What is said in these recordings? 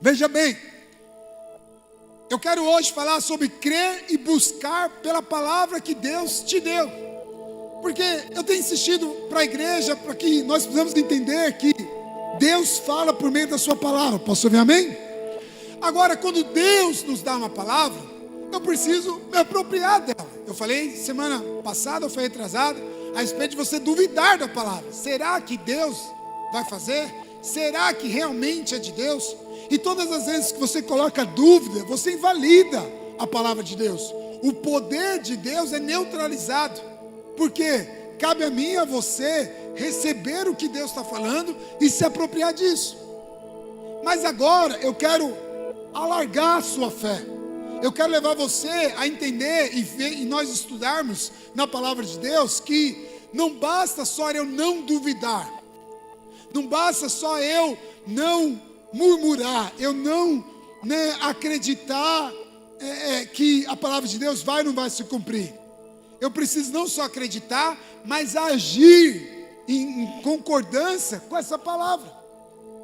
Veja bem, eu quero hoje falar sobre crer e buscar pela palavra que Deus te deu. Porque eu tenho insistido para a igreja, para que nós precisamos entender que Deus fala por meio da sua palavra. Posso ouvir amém? Agora, quando Deus nos dá uma palavra, eu preciso me apropriar dela. Eu falei semana passada, ou foi retrasada, a respeito de você duvidar da palavra. Será que Deus vai fazer? Será que realmente é de Deus? E todas as vezes que você coloca dúvida, você invalida a palavra de Deus. O poder de Deus é neutralizado. Porque cabe a mim e a você receber o que Deus está falando e se apropriar disso. Mas agora eu quero alargar a sua fé. Eu quero levar você a entender e nós estudarmos na palavra de Deus que não basta só eu não duvidar. Não basta só eu não murmurar, eu não acreditar que a palavra de Deus vai ou não vai se cumprir. Eu preciso não só acreditar, mas agir em concordância com essa palavra.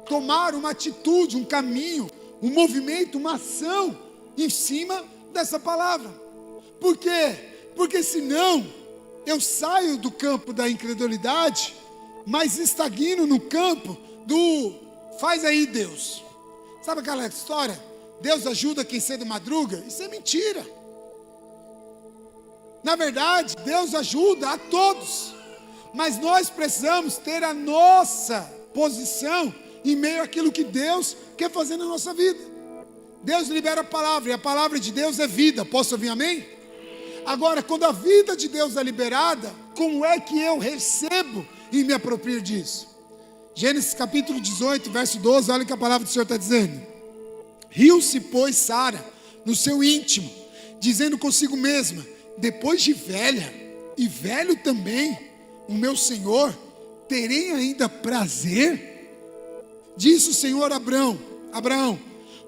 Tomar uma atitude, um caminho, um movimento, uma ação em cima dessa palavra. Por quê? Porque senão eu saio do campo da incredulidade, mas estagno no campo do faz aí Deus. Sabe aquela história? Deus ajuda quem cedo madruga? Isso é mentira. Na verdade, Deus ajuda a todos, mas nós precisamos ter a nossa posição em meio àquilo que Deus quer fazer na nossa vida. Deus libera a palavra, e a palavra de Deus é vida. Posso ouvir amém? Agora, quando a vida de Deus é liberada, como é que eu recebo e me aproprio disso? Gênesis capítulo 18, verso 12, olha o que a palavra do Senhor está dizendo. Riu-se, pois, Sara no seu íntimo, dizendo consigo mesma: depois de velha, e velho também, o meu Senhor, terei ainda prazer? Disse o Senhor a Abraão,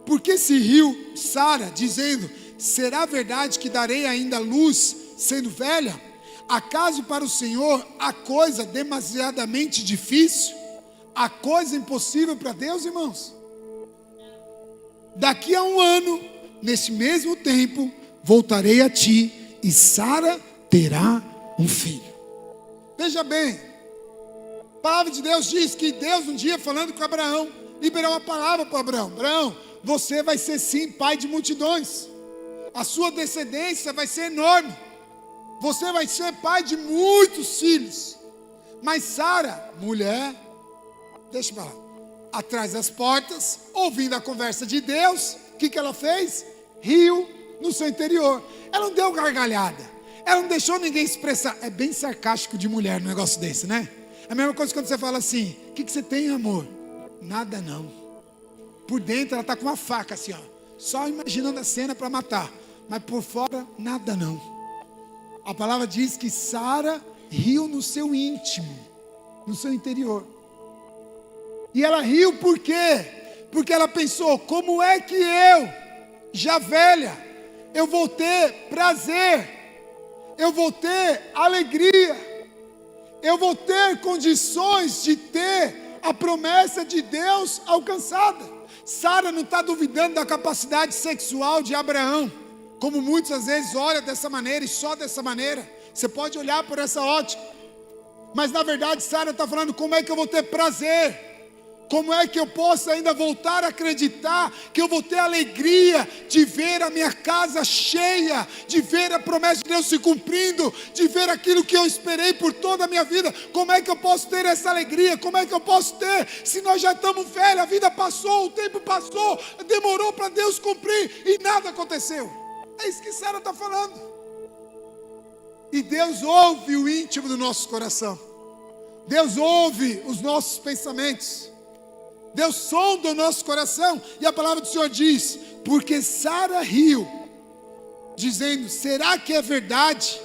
por que se riu Sara, dizendo: será verdade que darei ainda luz, sendo velha? Acaso para o Senhor a coisa demasiadamente difícil? A coisa impossível para Deus, irmãos? Daqui a um ano, nesse mesmo tempo, voltarei a ti, e Sara terá um filho. Veja bem, a palavra de Deus diz que Deus um dia falando com Abraão, liberou uma palavra para Abraão: Abraão, você vai ser sim pai de multidões, a sua descendência vai ser enorme, você vai ser pai de muitos filhos. Mas Sara, mulher, deixa eu falar, atrás das portas, ouvindo a conversa de Deus, o que ela fez? Riu no seu interior. Ela não deu gargalhada, ela não deixou ninguém expressar. É bem sarcástico de mulher um negócio desse, né? É a mesma coisa quando você fala assim: o que você tem, amor? Nada não. Por dentro ela está com uma faca assim, ó, só imaginando a cena para matar, mas por fora nada não. A palavra diz que Sara riu no seu íntimo, no seu interior. E ela riu por quê? Porque ela pensou: como é que eu, já velha, eu vou ter prazer, eu vou ter alegria, eu vou ter condições de ter a promessa de Deus alcançada? Sara não está duvidando da capacidade sexual de Abraão, como muitas às vezes olha dessa maneira e só dessa maneira. Você pode olhar por essa ótica, mas na verdade Sara está falando: como é que eu vou ter prazer? Como é que eu posso ainda voltar a acreditar que eu vou ter alegria de ver a minha casa cheia, de ver a promessa de Deus se cumprindo, de ver aquilo que eu esperei por toda a minha vida? Como é que eu posso ter essa alegria? Como é que eu posso ter, se nós já estamos velhos, a vida passou, o tempo passou, demorou para Deus cumprir e nada aconteceu? É isso que Sara está falando. E Deus ouve o íntimo do nosso coração, Deus ouve os nossos pensamentos, Deus sonda o nosso coração. E a palavra do Senhor diz: porque Sara riu, dizendo: será que é verdade?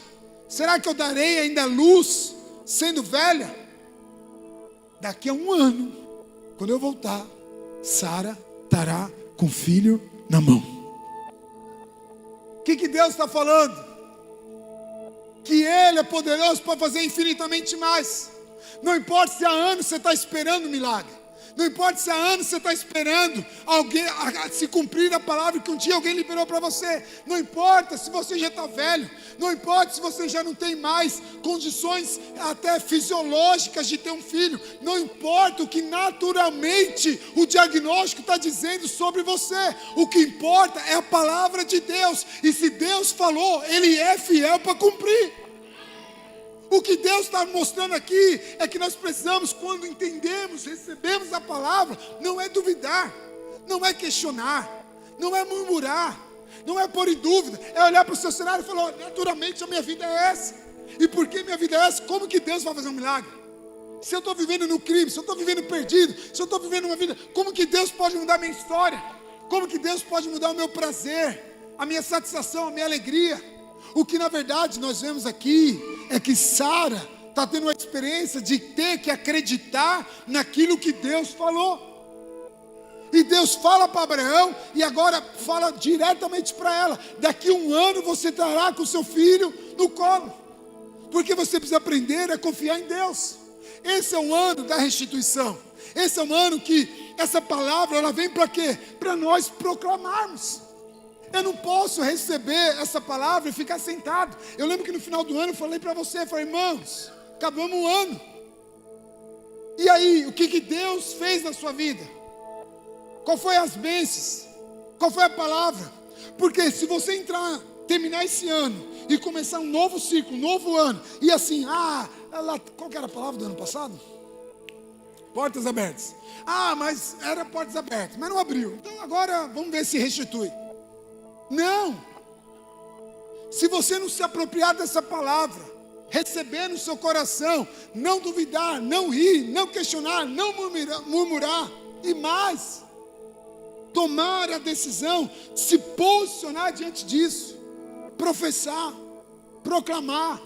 Será que eu darei ainda luz, sendo velha? Daqui a um ano, quando eu voltar, Sara estará com filho na mão. O que Deus está falando? Que Ele é poderoso para fazer infinitamente mais. Não importa se há anos você está esperando um milagre, Não importa se há anos você está esperando alguém se cumprir a palavra que um dia alguém liberou para você. Não importa se você já está velho. Não importa se você já não tem mais condições até fisiológicas de ter um filho. Não importa o que naturalmente o diagnóstico está dizendo sobre você. O que importa é a palavra de Deus. E se Deus falou, Ele é fiel para cumprir. O que Deus está mostrando aqui é que nós precisamos, quando entendemos, recebemos a palavra, não é duvidar, não é questionar, não é murmurar, não é pôr em dúvida, é olhar para o seu cenário e falar: naturalmente a minha vida é essa. E por que minha vida é essa? Como que Deus vai fazer um milagre? Se eu estou vivendo no crime, se eu estou vivendo perdido, se eu estou vivendo uma vida, como que Deus pode mudar a minha história? Como que Deus pode mudar o meu prazer, a minha satisfação, a minha alegria? O que na verdade nós vemos aqui é que Sara está tendo uma experiência de ter que acreditar naquilo que Deus falou. E Deus fala para Abraão e agora fala diretamente para ela: daqui 1 ano você estará com seu filho no colo. Porque você precisa aprender a confiar em Deus. Esse é o ano da restituição. Esse é o ano que essa palavra ela vem para quê? Para nós proclamarmos. Eu não posso receber essa palavra e ficar sentado. Eu lembro que no final do ano eu falei para você, falei: irmãos, acabamos o ano. E aí, o que Deus fez na sua vida? Qual foi as bênçãos? Qual foi a palavra? Porque se você terminar esse ano e começar um novo ciclo, um novo ano, e assim, qual que era a palavra do ano passado? Portas abertas. Mas era portas abertas, mas não abriu. Então agora vamos ver se restitui. Não. Se você não se apropriar dessa palavra, receber no seu coração, não duvidar, não rir, não questionar, não murmurar, e mais, tomar a decisão de se posicionar diante disso, professar, proclamar,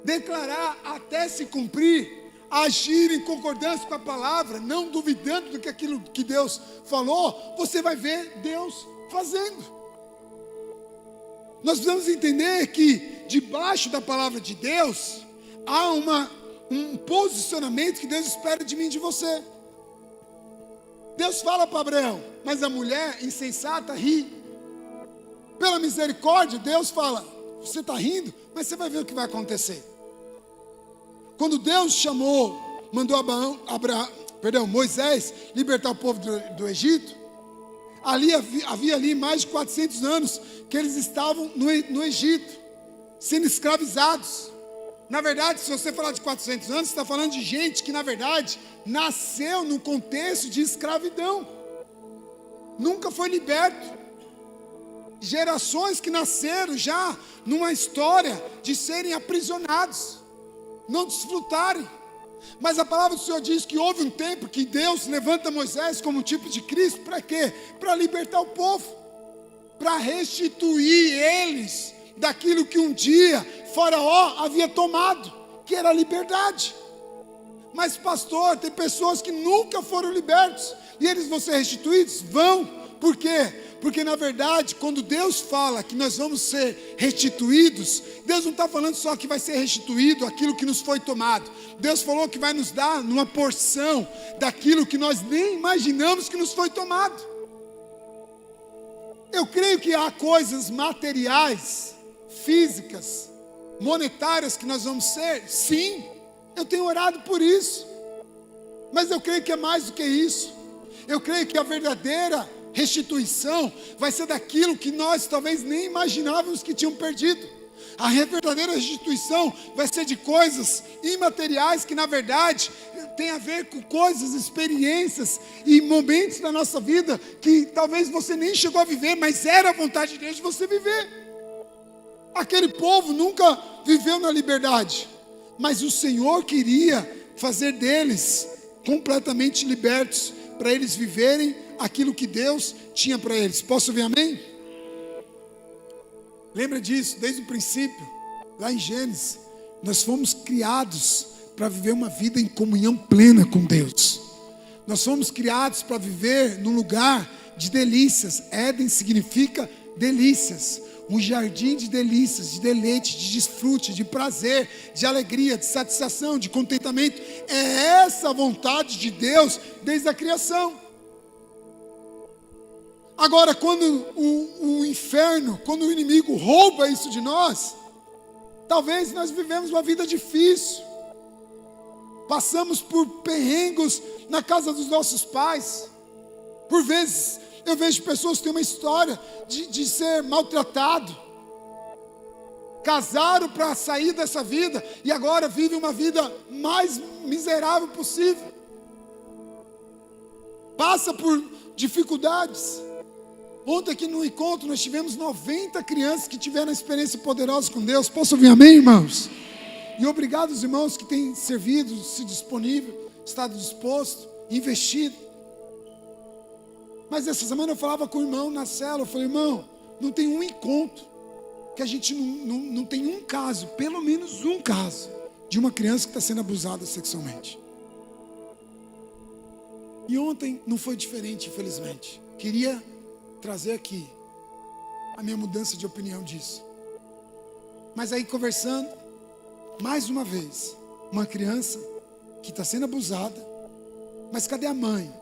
declarar até se cumprir, agir em concordância com a palavra, não duvidando do que aquilo que Deus falou, você vai ver Deus fazendo. Nós precisamos entender que debaixo da palavra de Deus há um posicionamento que Deus espera de mim e de você. Deus fala para Abraão, mas a mulher insensata ri. Pela misericórdia, Deus fala: você está rindo, mas você vai ver o que vai acontecer. Quando Deus mandou Moisés libertar o povo do Egito, havia ali mais de 400 anos que eles estavam no Egito, sendo escravizados. Na verdade, se você falar de 400 anos, você está falando de gente que, na verdade, nasceu num contexto de escravidão. Nunca foi liberto. Gerações que nasceram já numa história de serem aprisionados, não desfrutarem. Mas a palavra do Senhor diz que houve um tempo que Deus levanta Moisés como um tipo de Cristo. Para quê? Para libertar o povo, para restituir eles daquilo que um dia Faraó havia tomado, que era a liberdade. Mas pastor, tem pessoas que nunca foram libertos, e eles vão ser restituídos? Vão. Por quê? Porque na verdade, quando Deus fala que nós vamos ser restituídos, Deus não está falando só que vai ser restituído aquilo que nos foi tomado. Deus falou que vai nos dar uma porção daquilo que nós nem imaginamos que nos foi tomado. Eu creio que há coisas materiais, físicas, monetárias que nós vamos ser. Sim, eu tenho orado por isso. Mas eu creio que é mais do que isso. Eu creio que a verdadeira restituição vai ser daquilo que nós talvez nem imaginávamos que tinham perdido. A verdadeira restituição vai ser de coisas imateriais que na verdade tem a ver com coisas, experiências e momentos da nossa vida que talvez você nem chegou a viver, mas era a vontade de Deus de você viver. Aquele povo nunca viveu na liberdade, mas o Senhor queria fazer deles completamente libertos, para eles viverem aquilo que Deus tinha para eles. Posso ouvir amém? Lembra disso, desde o princípio, lá em Gênesis, nós fomos criados para viver uma vida em comunhão plena com Deus. Nós fomos criados para viver num lugar de delícias. Éden significa delícias. um jardim de delícias, de deleite, de desfrute, de prazer, de alegria, de satisfação, de contentamento. É essa a vontade de Deus desde a criação. Agora, quando o inferno, quando o inimigo rouba isso de nós, talvez nós vivemos uma vida difícil, passamos por perrengues na casa dos nossos pais. Por vezes eu vejo pessoas que têm uma história de ser maltratado, casaram para sair dessa vida e agora vivem uma vida mais miserável possível, passa por dificuldades. Ontem aqui no encontro nós tivemos 90 crianças que tiveram experiência poderosa com Deus. Posso ouvir amém, irmãos? E obrigado aos irmãos que têm servido, se disponível, estado disposto, investido. Mas essa semana eu falava com o irmão na célula, eu falei, irmão, não tem um encontro que a gente não tem um caso, pelo menos um caso, de uma criança que está sendo abusada sexualmente. E ontem não foi diferente, infelizmente. Queria trazer aqui a minha mudança de opinião disso. Mas aí conversando, mais uma vez, uma criança que está sendo abusada, mas cadê a mãe?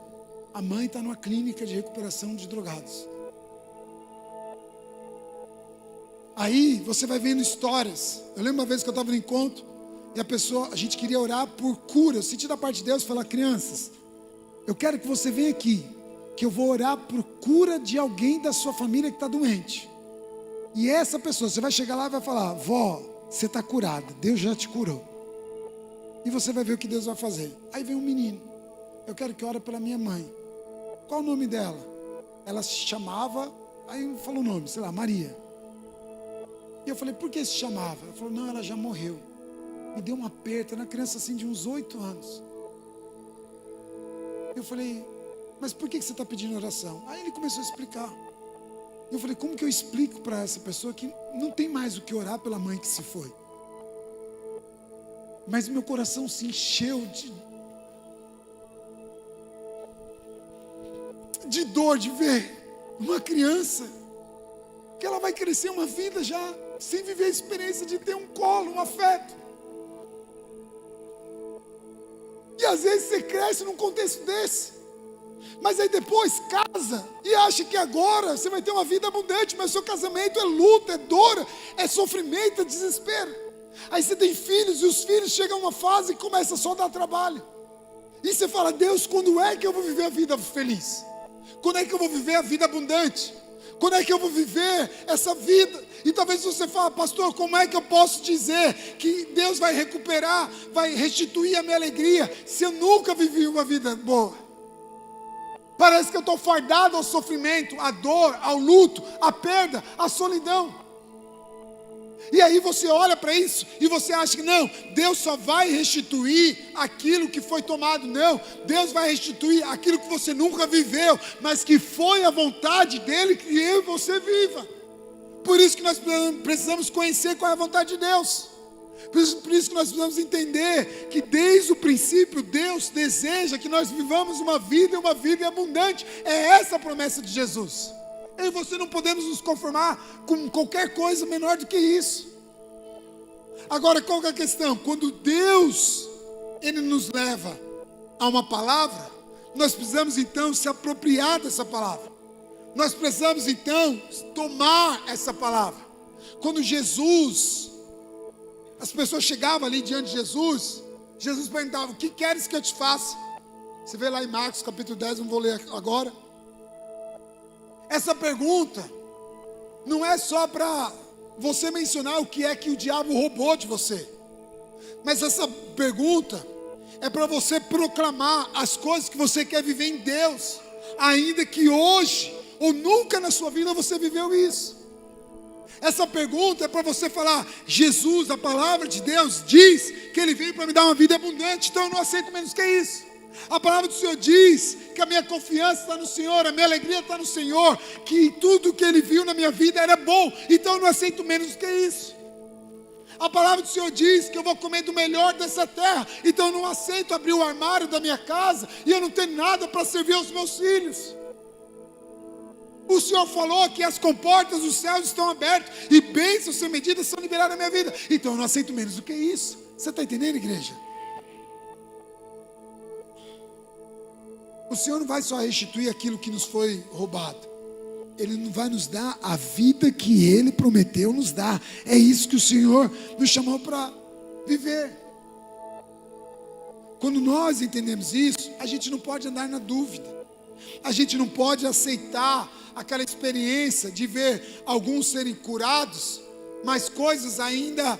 A mãe está numa clínica de recuperação de drogados. Aí você vai vendo histórias. Eu lembro uma vez que eu estava no encontro e a gente queria orar por cura. Eu senti da parte de Deus falar, crianças, eu quero que você venha aqui, que eu vou orar por cura de alguém da sua família que está doente. E essa pessoa, você vai chegar lá e vai falar, vó, você está curada, Deus já te curou. E você vai ver o que Deus vai fazer. Aí vem um menino, eu quero que ore pela minha mãe. Qual o nome dela? Ela se chamava, aí falou o nome, sei lá, Maria. E eu falei, por que se chamava? Ela falou, não, ela já morreu. Me deu um aperto, era uma criança assim de uns 8 anos. Eu falei, mas por que você está pedindo oração? Aí ele começou a explicar. Eu falei, como que eu explico para essa pessoa que não tem mais o que orar pela mãe que se foi? Mas meu coração se encheu de dor de ver uma criança que ela vai crescer uma vida já sem viver a experiência de ter um colo, um afeto. E às vezes você cresce num contexto desse, mas aí depois casa e acha que agora você vai ter uma vida abundante, mas seu casamento é luta, é dor, é sofrimento, é desespero. Aí você tem filhos e os filhos chegam a uma fase e começa só a dar trabalho. E você fala, Deus, quando é que eu vou viver a vida feliz? Quando é que eu vou viver a vida abundante? Quando é que eu vou viver essa vida? E talvez você fale, pastor, como é que eu posso dizer que Deus vai recuperar, vai restituir a minha alegria, se eu nunca vivi uma vida boa? Parece que eu estou fardado ao sofrimento, à dor, ao luto, à perda, à solidão. E aí você olha para isso e você acha que não, Deus só vai restituir aquilo que foi tomado. Não, Deus vai restituir aquilo que você nunca viveu, mas que foi a vontade dEle que eu e você viva. Por isso que nós precisamos conhecer qual é a vontade de Deus. Por isso que nós precisamos entender que desde o princípio Deus deseja que nós vivamos uma vida abundante. É essa a promessa de Jesus. Eu e você não podemos nos conformar com qualquer coisa menor do que isso. Agora, qual que é a questão? Quando Deus, Ele nos leva a uma palavra, nós precisamos então se apropriar dessa palavra. Nós precisamos então tomar essa palavra. Quando Jesus, as pessoas chegavam ali diante de Jesus, Jesus perguntava, o que queres que eu te faça? Você vê lá em Marcos capítulo 10, não vou ler agora. Essa pergunta não é só para você mencionar o que é que o diabo roubou de você, mas essa pergunta é para você proclamar as coisas que você quer viver em Deus, ainda que hoje ou nunca na sua vida você viveu isso. Essa pergunta é para você falar, Jesus, a palavra de Deus diz que Ele veio para me dar uma vida abundante, então eu não aceito menos que isso. A palavra do Senhor diz que a minha confiança está no Senhor, a minha alegria está no Senhor, que tudo que Ele viu na minha vida era bom, então eu não aceito menos do que isso. A palavra do Senhor diz que eu vou comer do melhor dessa terra, então eu não aceito abrir o armário da minha casa e eu não tenho nada para servir aos meus filhos. O Senhor falou que as comportas dos céus estão abertas e bênçãos sem medida são liberadas na minha vida. Então eu não aceito menos do que isso. Você está entendendo, igreja? O Senhor não vai só restituir aquilo que nos foi roubado. Ele não vai nos dar a vida que Ele prometeu nos dar. É isso que o Senhor nos chamou para viver. Quando nós entendemos isso, a gente não pode andar na dúvida. A gente não pode aceitar aquela experiência de ver alguns serem curados, mas coisas ainda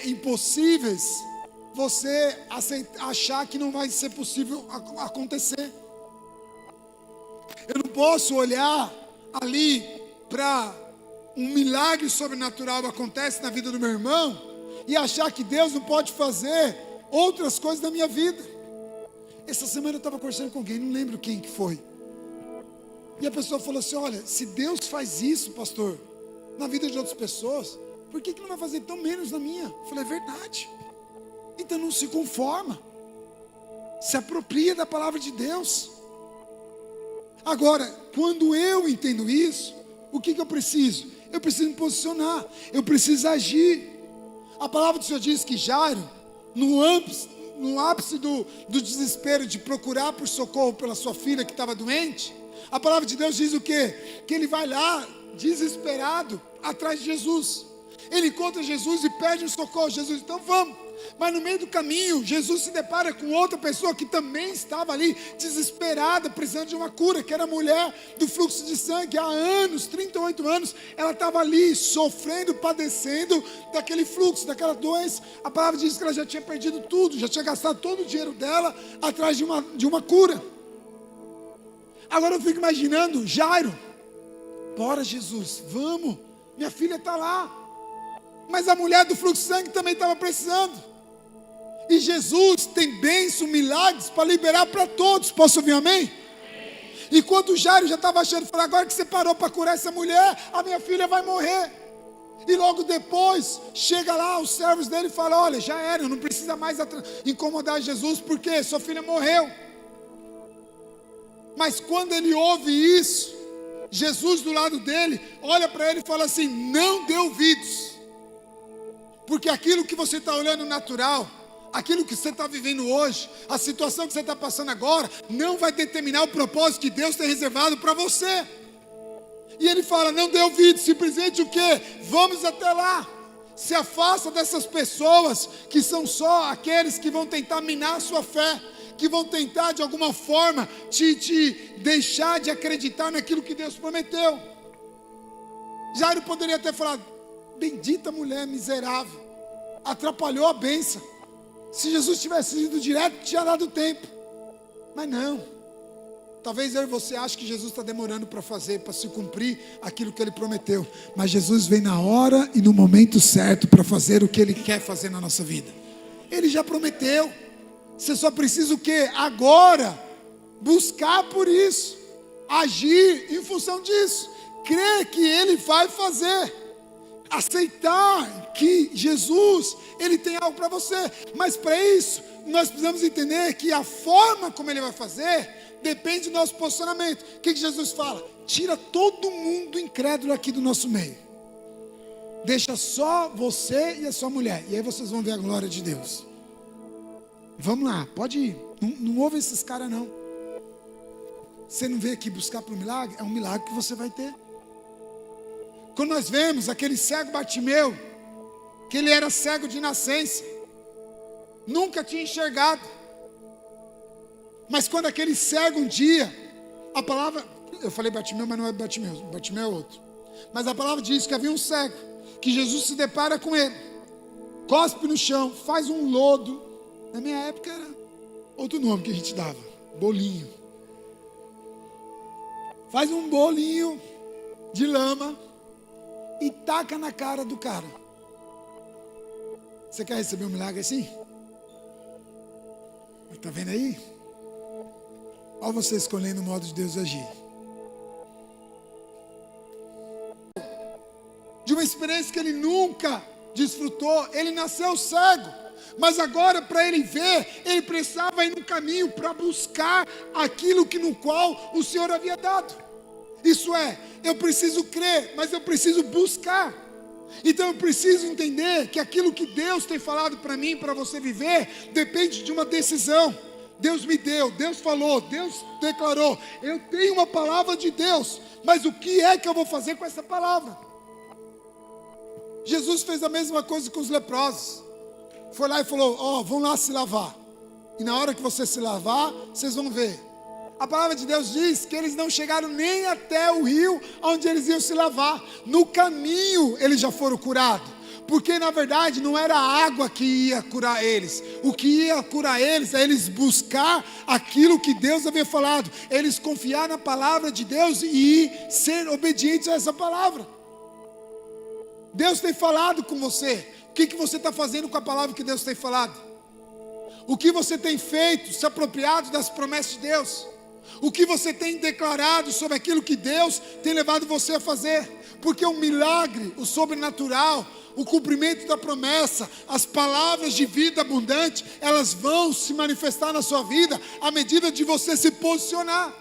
impossíveis, você achar que não vai ser possível acontecer. Eu não posso olhar ali para um milagre sobrenatural acontece na vida do meu irmão e achar que Deus não pode fazer outras coisas na minha vida. Essa semana eu estava conversando com alguém, não lembro quem que foi. E a pessoa falou assim: olha, se Deus faz isso, pastor, na vida de outras pessoas, por que não vai fazer tão menos na minha? Eu falei: é verdade. Então não se conforma. Se apropria da palavra de Deus. Agora, quando eu entendo isso, o que eu preciso? Eu preciso me posicionar. Eu preciso agir. A palavra do Senhor diz que Jairo, no ápice do desespero de procurar por socorro pela sua filha que estava doente, a palavra de Deus diz o quê? Que ele vai lá, desesperado, atrás de Jesus. Ele encontra Jesus e pede um socorro. Jesus, então vamos. Mas no meio do caminho, Jesus se depara com outra pessoa que também estava ali, desesperada, precisando de uma cura, que era a mulher do fluxo de sangue. Há anos, 38 anos, ela estava ali, sofrendo, padecendo daquele fluxo, daquela doença. A palavra diz que ela já tinha perdido tudo, já tinha gastado todo o dinheiro dela atrás de uma cura. Agora eu fico imaginando Jairo: bora Jesus, vamos, minha filha está lá. Mas a mulher do fluxo de sangue também estava precisando. E Jesus tem bênçãos, milagres para liberar para todos. Posso ouvir amém? Amém. Enquanto Jairo já estava achando, falou: agora que você parou para curar essa mulher, a minha filha vai morrer. E logo depois, chega lá os servos dele e fala: olha, já era, não precisa mais incomodar Jesus, porque sua filha morreu. Mas quando ele ouve isso, Jesus do lado dele, olha para ele e fala assim: não dê ouvidos. Porque aquilo que você está olhando natural, aquilo que você está vivendo hoje, a situação que você está passando agora, não vai determinar o propósito que Deus tem reservado para você. E ele fala: não dê ouvido, simplesmente o quê? Vamos até lá. Se afasta dessas pessoas que são só aqueles que vão tentar minar a sua fé, que vão tentar de alguma forma te deixar de acreditar naquilo que Deus prometeu. Jairo poderia ter falado: bendita mulher miserável, atrapalhou a bênção. Se Jesus tivesse ido direto, tinha dado tempo. Mas não. Talvez eu e você ache que Jesus está demorando para fazer, para se cumprir aquilo que Ele prometeu. Mas Jesus vem na hora e no momento certo para fazer o que Ele quer fazer na nossa vida. Ele já prometeu. Você só precisa o quê? Agora, buscar por isso, agir em função disso, crer que Ele vai fazer, aceitar que Jesus, Ele tem algo para você. Mas para isso, nós precisamos entender que a forma como Ele vai fazer depende do nosso posicionamento. O que Jesus fala? Tira todo mundo incrédulo aqui do nosso meio, deixa só você e a sua mulher, e aí vocês vão ver a glória de Deus. Vamos lá, pode ir. Não ouve esses caras não. Você não veio aqui buscar para um milagre? É um milagre que você vai ter. Quando nós vemos aquele cego Bartimeu, que ele era cego de nascença, nunca tinha enxergado. Mas quando aquele cego um dia, a palavra, eu falei Bartimeu, mas não é Bartimeu, Bartimeu é outro. Mas a palavra diz que havia um cego, que Jesus se depara com ele, cospe no chão, faz um lodo. Na minha época era outro nome que a gente dava, bolinho. Faz um bolinho de lama e taca na cara do cara. Você quer receber um milagre assim? Está vendo aí? Olha você escolhendo o modo de Deus agir. De uma experiência que ele nunca desfrutou, ele nasceu cego. Mas agora, para ele ver, ele precisava ir no caminho para buscar aquilo que no qual o Senhor havia dado. Isso é, eu preciso crer, mas eu preciso buscar. Então eu preciso entender que aquilo que Deus tem falado para mim, para você viver, depende de uma decisão. Deus me deu, Deus falou, Deus declarou. Eu tenho uma palavra de Deus, mas o que é que eu vou fazer com essa palavra? Jesus fez a mesma coisa com os leprosos. Foi lá e falou: vão lá se lavar. E na hora que você se lavar, vocês vão ver. A palavra de Deus diz que eles não chegaram nem até o rio onde eles iam se lavar. No caminho eles já foram curados. Porque na verdade não era a água que ia curar eles. O que ia curar eles é eles buscar aquilo que Deus havia falado. Eles confiar na palavra de Deus e ser obedientes a essa palavra. Deus tem falado com você. O que você está fazendo com a palavra que Deus tem falado? O que você tem feito, se apropriado das promessas de Deus? O que você tem declarado sobre aquilo que Deus tem levado você a fazer? Porque o milagre, o sobrenatural, o cumprimento da promessa, as palavras de vida abundante, elas vão se manifestar na sua vida à medida de você se posicionar.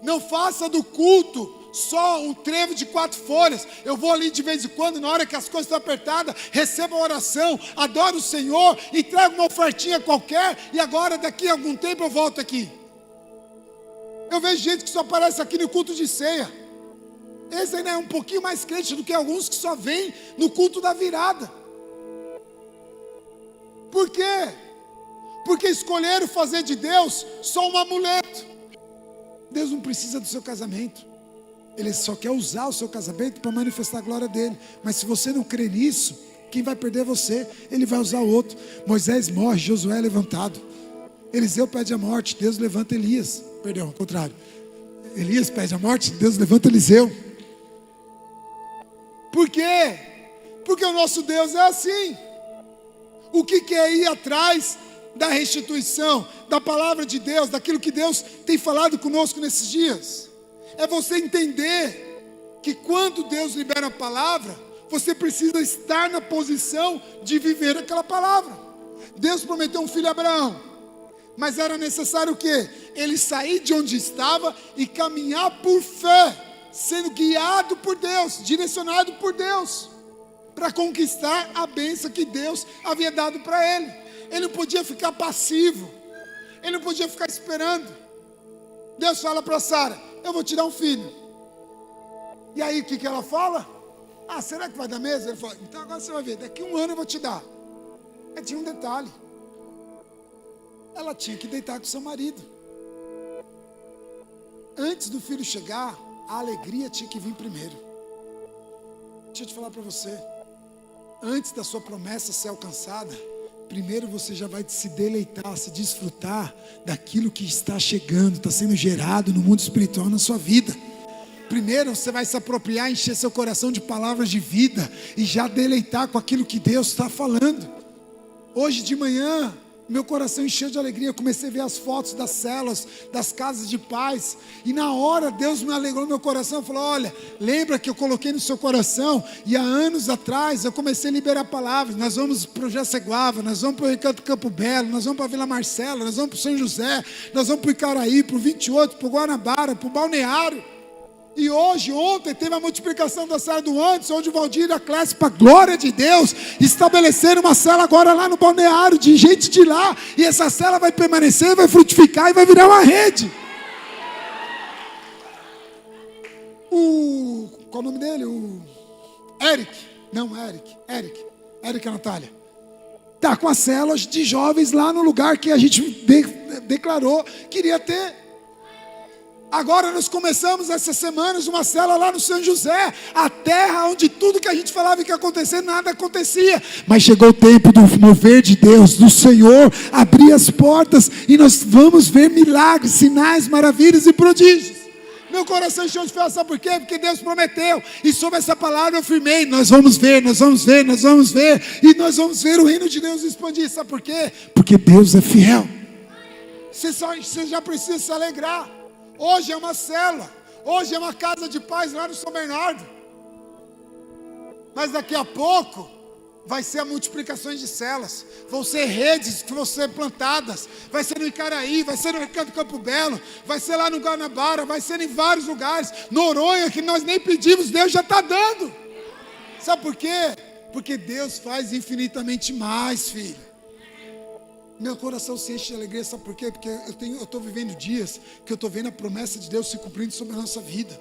Não faça do culto só um trevo de 4 folhas. Eu vou ali de vez em quando, na hora que as coisas estão apertadas, recebo a oração, adoro o Senhor e trago uma ofertinha qualquer, e agora daqui a algum tempo eu volto aqui. Eu vejo gente que só aparece aqui no culto de ceia. Esse ainda é um pouquinho mais crente do que alguns que só vêm no culto da virada. Por quê? Porque escolheram fazer de Deus só um amuleto. Deus não precisa do seu casamento. Ele só quer usar o seu casamento para manifestar a glória dele. Mas se você não crê nisso, quem vai perder é você. Ele vai usar o outro. Moisés morre, Josué é levantado. Eliseu pede a morte, Deus levanta Elias. Perdão, ao contrário. Elias pede a morte, Deus levanta Eliseu. Por quê? Porque o nosso Deus é assim. O que é ir atrás da restituição, da palavra de Deus, daquilo que Deus tem falado conosco nesses dias? É você entender que quando Deus libera a palavra, você precisa estar na posição de viver aquela palavra. Deus prometeu um filho a Abraão, mas era necessário o quê? Ele sair de onde estava e caminhar por fé, sendo guiado por Deus, direcionado por Deus, para conquistar a bênção que Deus havia dado para ele. Ele não podia ficar passivo, ele não podia ficar esperando. Deus fala para Sara: eu vou te dar um filho. E aí o que ela fala? Será que vai dar mesmo? Ele fala: então agora você vai ver, daqui a 1 ano eu vou te dar. Mas tinha um detalhe: ela tinha que deitar com seu marido. Antes do filho chegar, a alegria tinha que vir primeiro. Deixa eu te falar para você, antes da sua promessa ser alcançada, primeiro você já vai se deleitar, se desfrutar daquilo que está chegando, está sendo gerado no mundo espiritual na sua vida. Primeiro você vai se apropriar, encher seu coração de palavras de vida e já deleitar com aquilo que Deus está falando. Hoje de manhã, meu coração encheu de alegria. Eu comecei a ver as fotos das células, das casas de paz, e na hora Deus me alegrou meu coração. Falou: olha, lembra que eu coloquei no seu coração, e há anos atrás eu comecei a liberar palavras. Nós vamos para o Jaceguava, nós vamos para o Recanto Campo Belo, nós vamos para a Vila Marcela, nós vamos para o São José, nós vamos para o Icaraí, para o 28, para o Guanabara, para o Balneário. E ontem teve a multiplicação da cela do antes, onde o Valdir e a classe, para a glória de Deus, estabeleceram uma cela agora lá no Balneário, de gente de lá, e essa cela vai permanecer, vai frutificar e vai virar uma rede. Qual o nome dele? Eric Natália. Está com as celas de jovens lá no lugar que a gente declarou que iria ter. Agora nós começamos essas semanas uma cela lá no São José, a terra onde tudo que a gente falava que ia acontecer, nada acontecia. Mas chegou o tempo do mover de Deus, do Senhor abrir as portas, e nós vamos ver milagres, sinais, maravilhas e prodígios. Meu coração encheu de fé, sabe por quê? Porque Deus prometeu, e sobre essa palavra eu firmei. Nós vamos ver, e nós vamos ver o reino de Deus expandir. Sabe por quê? Porque Deus é fiel. Você já precisa se alegrar. Hoje é uma cela, hoje é uma casa de paz lá no São Bernardo. Mas daqui a pouco vai ser a multiplicação de células, vão ser redes que vão ser plantadas, vai ser no Icaraí, vai ser no Recanto Campo Belo, vai ser lá no Guanabara, vai ser em vários lugares, Noronha, que nós nem pedimos, Deus já está dando. Sabe por quê? Porque Deus faz infinitamente mais, filho. Meu coração se enche de alegria, sabe por quê? Porque eu estou vivendo dias que eu estou vendo a promessa de Deus se cumprindo sobre a nossa vida.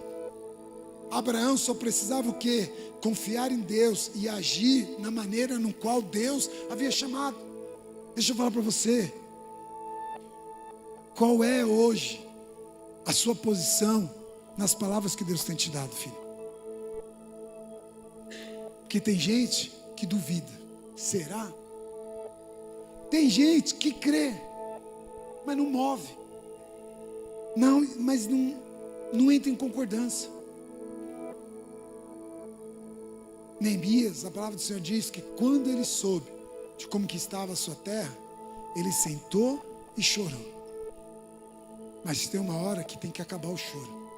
Abraão só precisava o quê? Confiar em Deus e agir na maneira no qual Deus havia chamado. Deixa eu falar para você. Qual é hoje a sua posição nas palavras que Deus tem te dado, filho? Porque tem gente que duvida. Será? Tem gente que crê, mas não move. Não, mas não entra em concordância. Neemias, a palavra do Senhor diz que quando ele soube de como que estava a sua terra, ele sentou e chorou. Mas tem uma hora que tem que acabar o choro.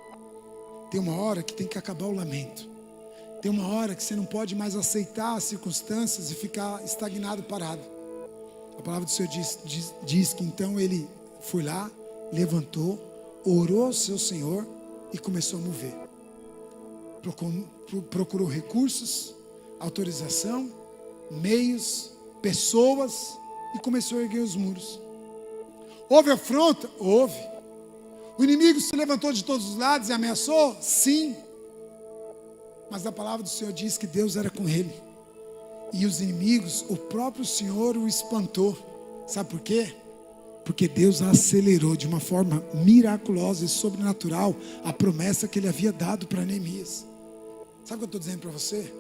Tem uma hora que tem que acabar o lamento. Tem uma hora que você não pode mais aceitar as circunstâncias e ficar estagnado, parado. A palavra do Senhor diz que então ele foi lá, levantou, orou ao seu Senhor e começou a mover. Procurou recursos, autorização, meios, pessoas e começou a erguer os muros. Houve afronta? Houve. O inimigo se levantou de todos os lados e ameaçou? Sim. Mas a palavra do Senhor diz que Deus era com ele. E os inimigos, o próprio Senhor o espantou. Sabe por quê? Porque Deus acelerou de uma forma miraculosa e sobrenatural a promessa que ele havia dado para Neemias. Sabe o que eu estou dizendo para você?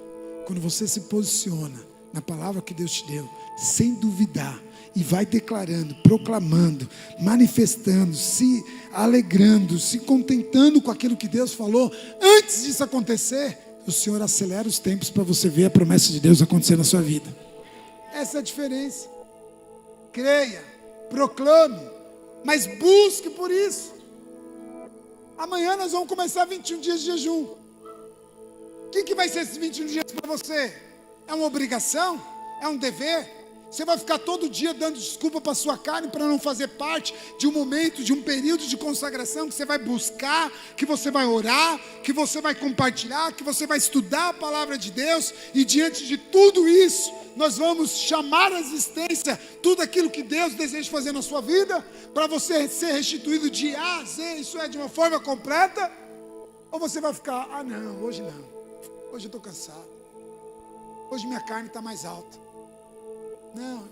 Quando você se posiciona na palavra que Deus te deu, sem duvidar, e vai declarando, proclamando, manifestando, se alegrando, se contentando com aquilo que Deus falou, antes disso acontecer, o Senhor acelera os tempos para você ver a promessa de Deus acontecer na sua vida. Essa é a diferença. Creia, proclame, mas busque por isso. Amanhã nós vamos começar 21 dias de jejum. O que vai ser esses 21 dias para você? É uma obrigação? É um dever? Você vai ficar todo dia dando desculpa para a sua carne para não fazer parte de um momento, de um período de consagração que você vai buscar, que você vai orar, que você vai compartilhar, que você vai estudar a palavra de Deus, e diante de tudo isso, nós vamos chamar à existência tudo aquilo que Deus deseja fazer na sua vida, para você ser restituído de A a Z, isso é, de uma forma completa? Ou você vai ficar, não, hoje não, hoje eu estou cansado, hoje minha carne está mais alta. Não,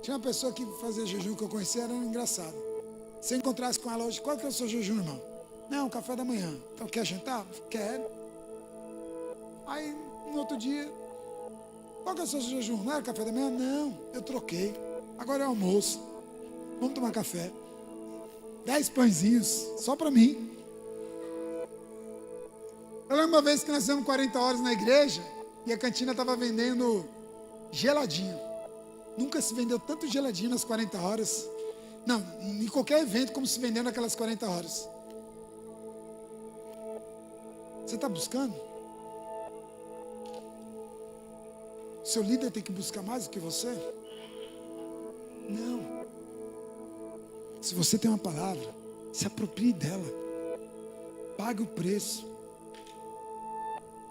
tinha uma pessoa que fazia jejum que eu conhecia, era engraçado. Se eu encontrasse com ela hoje, qual que é o seu jejum, irmão? Não, café da manhã. Então, quer jantar? Quero. Aí, no outro dia, qual que é o seu jejum? Não era café da manhã? Não, eu troquei. Agora é almoço. Vamos tomar café. 10 pãezinhos, só para mim. Eu lembro uma vez que nós fizemos 40 horas na igreja e a cantina estava vendendo geladinho. Nunca se vendeu tanto geladinho nas 40 horas. Não, em qualquer evento como se vendeu naquelas 40 horas. Você está buscando? Seu líder tem que buscar mais do que você? Não. Se você tem uma palavra, se aproprie dela. Pague o preço.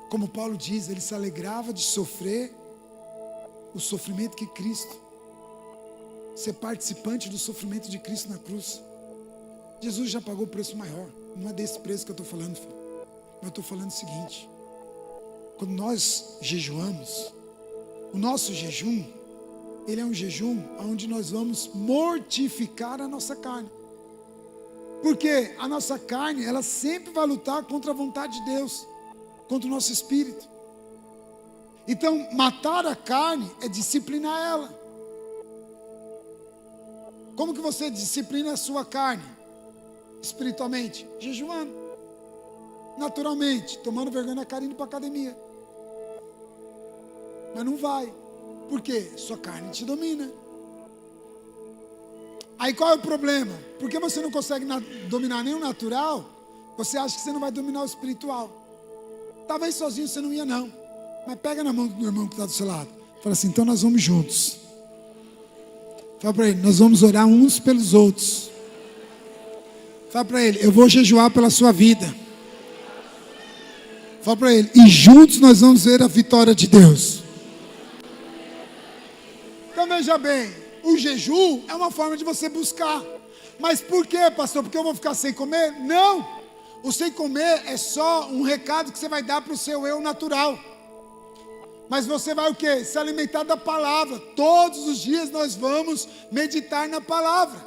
Como Paulo diz, ele se alegrava de sofrer o sofrimento que Cristo, ser participante do sofrimento de Cristo na cruz. Jesus já pagou o preço maior. Não é desse preço que eu estou falando, filho. Eu estou falando o seguinte: quando nós jejuamos, o nosso jejum, ele é um jejum onde nós vamos mortificar a nossa carne. Porque a nossa carne, ela sempre vai lutar contra a vontade de Deus, contra o nosso espírito. Então, matar a carne é disciplinar ela. Como que você disciplina a sua carne? Espiritualmente, jejuando. Naturalmente, tomando vergonha na cara, indo para a academia. Mas não vai. Por quê? Sua carne te domina. Aí qual é o problema? Porque você não consegue dominar nem o natural, você acha que você não vai dominar o espiritual. Talvez sozinho você não ia não. Mas pega na mão do irmão que está do seu lado. Fala assim, então nós vamos juntos. Fala para ele, nós vamos orar uns pelos outros. Fala para ele, eu vou jejuar pela sua vida. Fala para ele, e juntos nós vamos ver a vitória de Deus. Então veja bem, o jejum é uma forma de você buscar. Mas por quê, pastor? Porque eu vou ficar sem comer? Não! O sem comer é só um recado que você vai dar para o seu eu natural. Mas você vai o quê? Se alimentar da palavra. Todos os dias nós vamos meditar na palavra.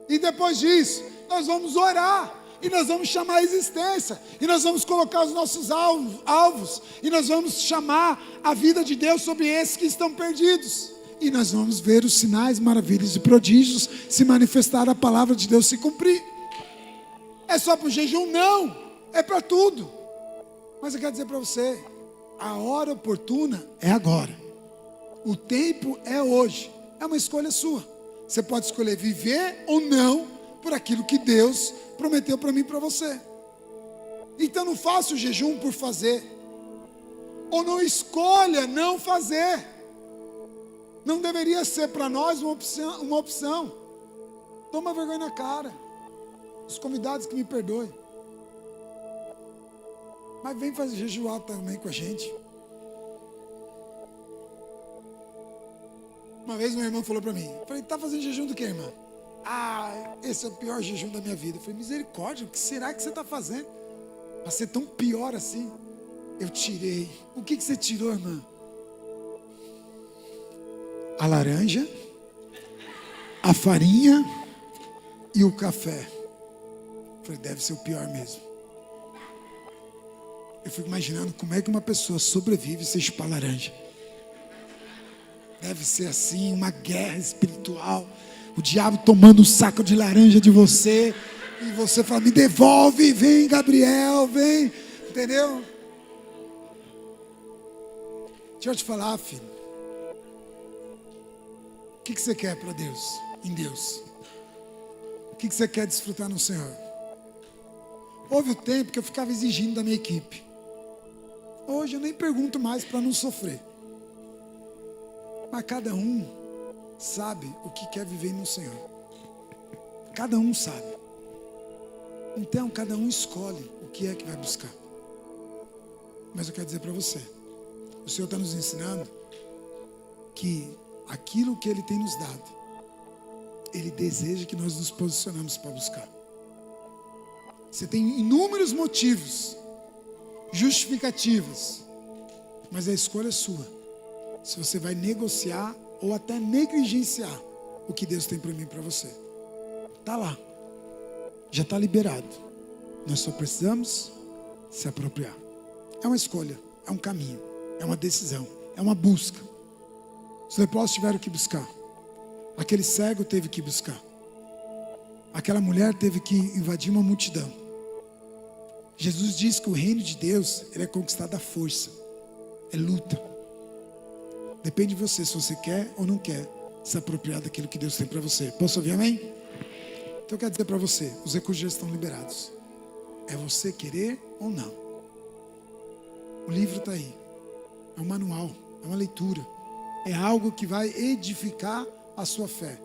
E depois disso, nós vamos orar. E nós vamos chamar a existência. E nós vamos colocar os nossos alvos. E nós vamos chamar a vida de Deus sobre esses que estão perdidos. E nós vamos ver os sinais, maravilhas e prodígios se manifestar, a palavra de Deus se cumprir. É só para o jejum? Não. É para tudo. Mas eu quero dizer para você, a hora oportuna é agora. O tempo é hoje. É uma escolha sua. Você pode escolher viver ou não por aquilo que Deus prometeu para mim e para você. Então não faça o jejum por fazer. Ou não escolha não fazer. Não deveria ser para nós uma opção. Toma vergonha na cara. Os convidados que me perdoem. Mas vem fazer jejuar também com a gente. Uma vez uma irmã falou para mim. Eu falei, tá fazendo jejum do que, irmã? Ah, esse é o pior jejum da minha vida. Eu falei, misericórdia, o que será que você está fazendo? Para ser tão pior assim? Eu tirei. O que você tirou, irmã? A laranja, a farinha e o café. Eu falei, deve ser o pior mesmo. Eu fico imaginando como é que uma pessoa sobrevive sem chupar laranja. Deve ser assim, uma guerra espiritual. O diabo tomando um saco de laranja de você. E você fala, me devolve, vem Gabriel, vem. Entendeu? Deixa eu te falar, filho. O que você quer para Deus, em Deus? O que você quer desfrutar no Senhor? Houve o tempo que eu ficava exigindo da minha equipe. Hoje eu nem pergunto mais para não sofrer. Mas cada um sabe o que quer viver no Senhor. Cada um sabe. Então cada um escolhe o que é que vai buscar. Mas eu quero dizer para você, o Senhor está nos ensinando que aquilo que Ele tem nos dado, Ele deseja que nós nos posicionamos para buscar. Você tem inúmeros motivos, justificativas, mas a escolha é sua. Se você vai negociar ou até negligenciar o que Deus tem para mim e para você. Está lá, já está liberado. Nós só precisamos se apropriar. É uma escolha, é um caminho, é uma decisão, é uma busca. Os leprosos tiveram que buscar. Aquele cego teve que buscar. Aquela mulher teve que invadir uma multidão. Jesus diz que o reino de Deus, ele é conquistado à força. É luta. Depende de você, se você quer ou não quer se apropriar daquilo que Deus tem para você. Posso ouvir amém? Então eu quero dizer para você, os recursos já estão liberados. É você querer ou não. O livro está aí. É um manual, é uma leitura. É algo que vai edificar a sua fé.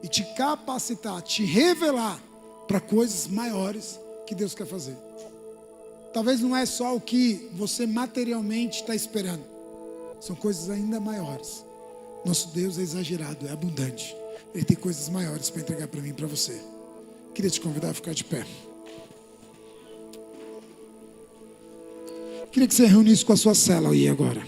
E te capacitar, te revelar para coisas maiores que Deus quer fazer. Talvez não é só o que você materialmente está esperando. São coisas ainda maiores. Nosso Deus é exagerado, é abundante. Ele tem coisas maiores para entregar para mim e para você. Queria te convidar a ficar de pé. Queria que você reunisse com a sua célula aí agora.